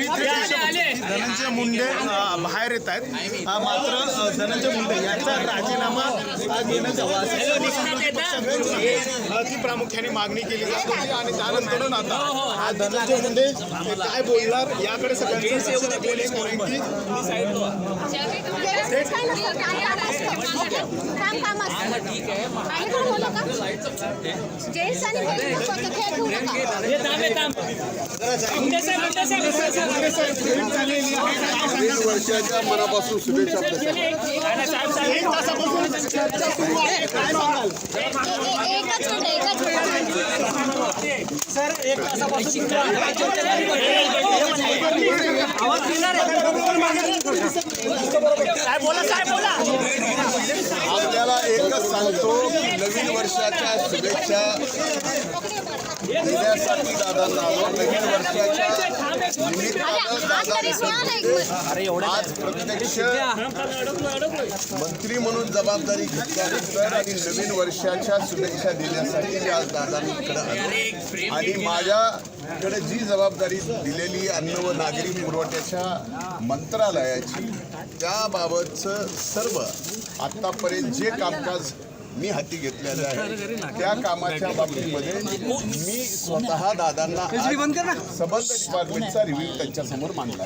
धनंजय मुंडे बाहेर येत आहेत. मात्र धनंजय मुंडे यांचा राजीनामा देण्यात यावा ती प्रामुख्याने मागणी केली जात होती. आणि त्यानंतरून आता हा धनंजय मुंडे काय बोलणार याकडे सगळ्यांचं वर्षाच्या मनापासून शुभेच्छा. सर एक तासापासून आपल्याला एकच सांगतो की नवीन वर्षाच्या शुभेच्छा देण्यासाठी दादांना आलो. नवीन वर्षाच्या निमित्तानं आज प्रत्यक्ष मंत्री म्हणून जबाबदारी घेतल्यानंतर आणि नवीन वर्षाच्या शुभेच्छा देण्यासाठी मी आज दादांकडे आलो. आणि माझ्याकडे जी जबाबदारी दिलेली अन्न व नागरी पुरवठ्याच्या मंत्रालयाची त्याबाबतचं सर्व आत्तापर्यंत जे कामकाज मी हाती घेतलेलं आहे त्या कामाच्या बाबतीमध्ये मी स्वतः दादांना संबंधित डिपार्टमेंटचा रिव्ह्यू त्यांच्यासमोर मांडला.